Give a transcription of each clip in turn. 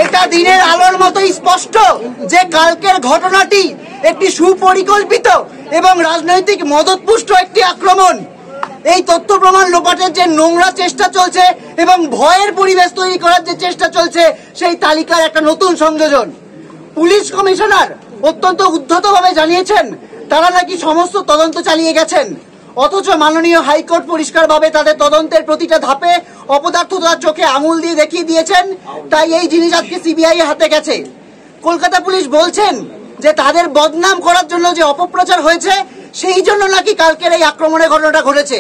এটা দিনের আলোর মতোই স্পষ্ট যে কালকের ঘটনাটি একটি সুপরিকল্পিত এবং রাজনৈতিক মদতপুষ্ট একটি আক্রমণ। এই তথ্য প্রমাণ লোপাটের যে নোংরা চেষ্টা চলছে এবং ভয়ের পরিবেশ তৈরি করার যে চেষ্টা চলছে, সেই তালিকার একটা নতুন সংযোজন। পুলিশ কমিশনার অত্যন্ত উদ্ধতভাবে জানিয়েছেন তারা নাকি সমস্ত তদন্ত চালিয়ে গেছেন, অথচ মাননীয় হাইকোর্ট পরিষ্কারভাবে তাদের তদন্তের প্রতিটা ধাপে অপদার্থতার চোখে আঙুল দিয়ে দেখিয়ে দিয়েছেন। তাই এই জিনিস আজকে সিবিআই হাতে গেছে। কলকাতা পুলিশ বলছেন যে তাদের বদনাম করার জন্য যে অপপ্রচার হয়েছে সেই জন্য নাকি কালকের এই আক্রমণের ঘটনাটা ঘটেছে,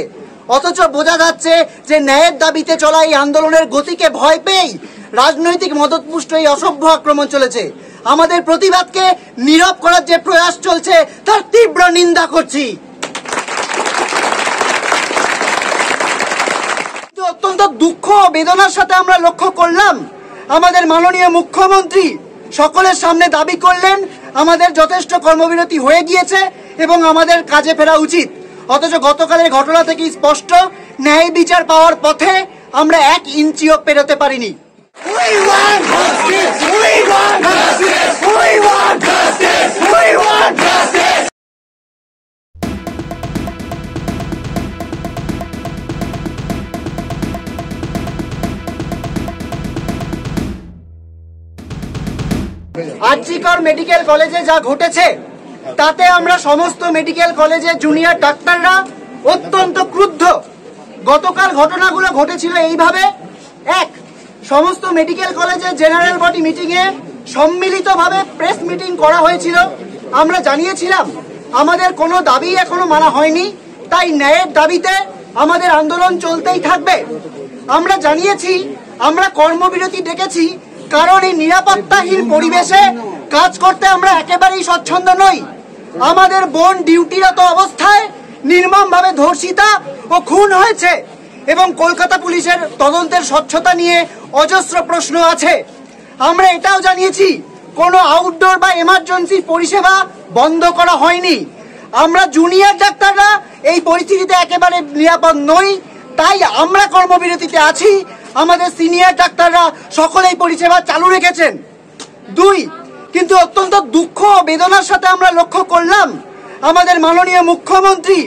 অথচ বোঝা যাচ্ছে যে ন্যায়ের দাবিতে চলা এই আন্দোলনের গতিকে ভয় পেয়েই রাজনৈতিক মদতপুষ্ট এই অসভ্য আক্রমণ চলেছে। আমাদের প্রতিবাদকে নীরব করার যে প্রয়াস চলছে তার তীব্র নিন্দা করছি। অত্যন্ত দুঃখ ও বেদনার সাথে আমরা লক্ষ্য করলাম আমাদের মাননীয় মুখ্যমন্ত্রী সকলের সামনে দাবি করলেন আমাদের যথেষ্ট কর্মবিরতি হয়ে গিয়েছে এবং আমাদের কাজে ফেরা উচিত, অথচ গতকালের ঘটনা থেকে স্পষ্ট ন্যায় বিচার পাওয়ার পথে আমরা 1 ইঞ্চিও পেরোতে পারিনি। আরজিকর মেডিকেল কলেজে যা ঘটেছে তাতে আমরা সমস্ত মেডিকেল কলেজের জুনিয়র ডাক্তাররা অত্যন্ত ক্রুদ্ধ। গতকাল ঘটনাগুলো ঘটেছিল এইভাবে: 1, সমস্ত মেডিকেল কলেজের জেনারেল বডি মিটিং এ সম্মিলিতভাবে প্রেস মিটিং করা হয়েছিল। আমরা জানিয়েছিলাম আমাদের কোনো দাবি এখনো মানা হয়নি, তাই ন্যায়ের দাবিতে আমাদের আন্দোলন চলতেই থাকবে। আমরা জানিয়েছি আমরা কর্মবিরতি ডেকেছি কারণ এই নিরাপত্তাহীন পরিবেশে কাজ করতে আমরা একেবারেই স্বচ্ছন্দ নই। আমাদের বোন ডিউটিরত অবস্থায় নির্মমভাবে ধর্ষিতা ও খুন হয়েছে এবং কলকাতা পুলিশের তদন্তের স্বচ্ছতা নিয়ে অজস্র প্রশ্ন আছে। আমরা এটাও জানিয়েছি কোনো আউটডোর বা এমার্জেন্সি পরিষেবা বন্ধ করা হয়নি। আমরা জুনিয়র ডাক্তাররা এই পরিস্থিতিতে একেবারে নিরাপদ নই, তাই আমরা কর্মবিরতিতে আছি। আমাদের সিনিয়র ডাক্তাররা সকলেই পরিষেবা চালু রেখেছেন। 2, কিন্তু অত্যন্ত দুঃখ ও বেদনার সাথে আমরা লক্ষ্য করলাম আমাদের মাননীয় মুখ্যমন্ত্রী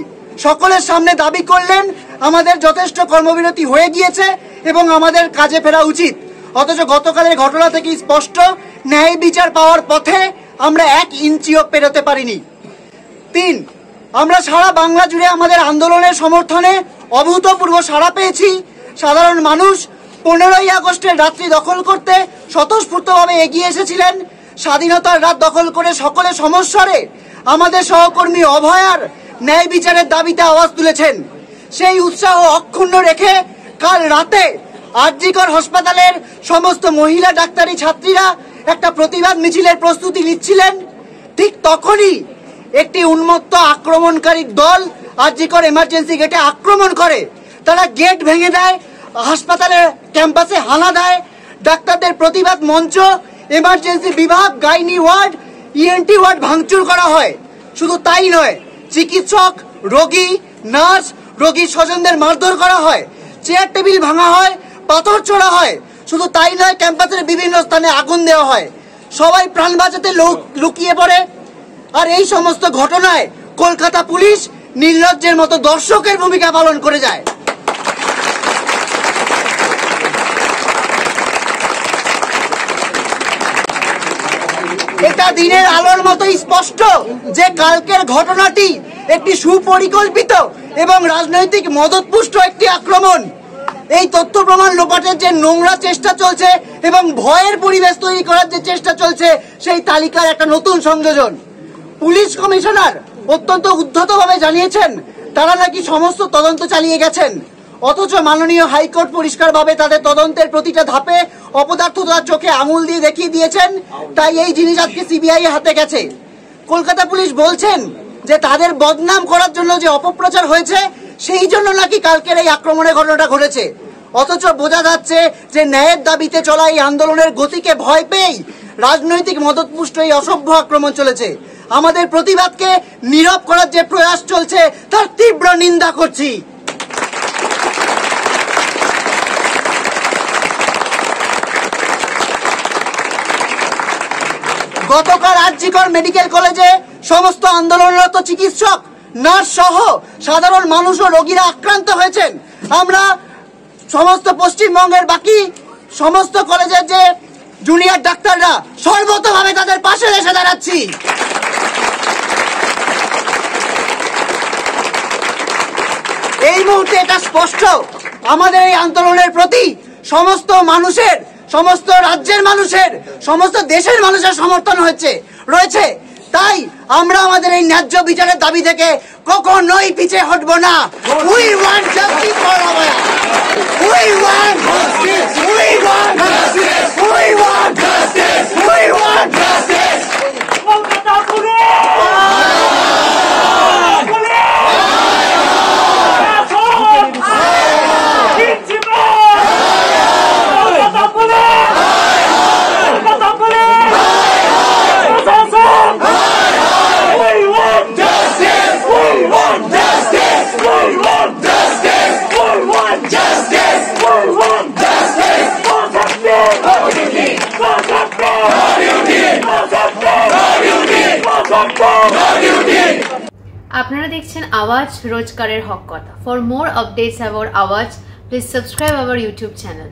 সকলের সামনে দাবি করলেন আমাদের যথেষ্ট কর্মবিরতি হয়ে গিয়েছে এবং আমাদের কাজে ফেরা উচিত, অথচ গতকালের ঘটনা থেকে স্পষ্ট ন্যায় বিচার পাওয়ার পথে আমরা 1 ইঞ্চিও পেরোতে পারিনি। 3, আমরা সারা বাংলা জুড়ে আমাদের আন্দোলনের সমর্থনে অভূতপূর্ব সাড়া পেয়েছি। সাধারণ মানুষ 15ই আগস্টের রাত্রি দখল করতে স্বতঃস্ফূর্তভাবে এগিয়ে এসেছিলেন। স্বাধীনতার রাত দখল করে সকলে সমস্বরে আমাদের সহকর্মী অভয়ার ন্যায় বিচারের দাবিতে আওয়াজ তুলেছেন। সেই উৎসাহ অক্ষুণ্ণ রেখে কাল রাতে আরজিকর হাসপাতালের সমস্ত মহিলা ডাক্তারি ছাত্রীরা একটা প্রতিবাদ মিছিলের প্রস্তুতি নিচ্ছিলেন। ঠিক তখনই একটি উন্মত্ত আক্রমণকারী দল আরজিকর এমার্জেন্সি গেটে আক্রমণ করে। তারা গেট ভেঙে দেয়, হাসপাতালের ক্যাম্পাসে হানা দেয়, ডাক্তারদের প্রতিবাদ মঞ্চ, এমার্জেন্সি বিভাগ, গাইনি ওয়ার্ড, ইএনটি ওয়ার্ড ভাঙচুর করা হয়। শুধু তাই নয়, চিকিৎসক, রোগী, নার্স, রোগীর স্বজনদের মারধর করা হয়, চেয়ার টেবিল ভাঙা হয়, পাথর ছোড়া হয়। শুধু তাই নয়, ক্যাম্পাসের বিভিন্ন স্থানে আগুন দেওয়া হয়। সবাই প্রাণ বাঁচাতে লুকিয়ে পড়ে। আর এই সমস্ত ঘটনায় কলকাতা পুলিশ নির্লজ্জের মতো দর্শকের ভূমিকা পালন করে যায়। এটা দিনের আলোর মতোই স্পষ্ট যে কালকের ঘটনাটি একটি সুপরিকল্পিত এবং রাজনৈতিক মদতপুষ্ট একটি আক্রমণ। এই তথ্য প্রমাণ লোপাটের যে নোংরা চেষ্টা চলছে এবং ভয়ের পরিবেশ তৈরি করার যে চেষ্টা চলছে, সেই তালিকার একটা নতুন সংযোজন। পুলিশ কমিশনার অত্যন্ত উদ্ধতভাবে জানিয়েছেন তারা নাকি সমস্ত তদন্ত চালিয়ে গেছেন, অথচ মাননীয় হাইকোর্ট পরিষ্কারভাবে তাদের তদন্তের প্রতিটা ধাপে অপদার্থতার চোখে আঙুল দিয়ে দেখিয়ে দিয়েছেন। তাই এই জিনিস আজকে সিবিআই হাতে গেছে। কলকাতা পুলিশ বলছেন যে তাদের বদনাম করার জন্য যে অপপ্রচার হয়েছে সেই জন্য নাকি কালকের এই আক্রমণের ঘটনাটা ঘটেছে, অথচ বোঝা যাচ্ছে যে ন্যায়ের দাবিতে চলা এই আন্দোলনের গতিকে ভয় পেয়েই রাজনৈতিক মদতপুষ্ট এই অসভ্য আক্রমণ চলেছে। আমাদের প্রতিবাদকে নীরব করার যে প্রয়াস চলছে তার তীব্র নিন্দা করছি। গতকাল আরজিকর মেডিকেল কলেজে সমস্ত আন্দোলনরত চিকিৎসক, নার্স সহ সাধারণ মানুষ ও রোগীরা আক্রান্ত হয়েছেন। আমরা সমস্ত পশ্চিমবঙ্গের বাকি সমস্ত কলেজের যে জুনিয়র ডাক্তাররা সর্বতভাবে তাদের পাশে এসে দাঁড়াচ্ছি। এই মুহূর্তে এটা স্পষ্ট, আমাদের এই আন্দোলনের প্রতি সমস্ত মানুষের, সমস্ত রাজ্যের মানুষের, সমস্ত দেশের মানুষের সমর্থন রয়েছে। তাই আমরা আমাদের এই ন্যায্য বিচারের দাবি থেকে কখনোই পিছিয়ে হটব না। We want justice for Abhaya. We want justice. We want justice. We want justice. We want justice. Kolkata police! আপনারা দেখছেন আওয়াজ, রোজকারের হক কথা। ফর মোর আপডেটস অ্যাবাউট আওয়াজ, please subscribe our YouTube channel.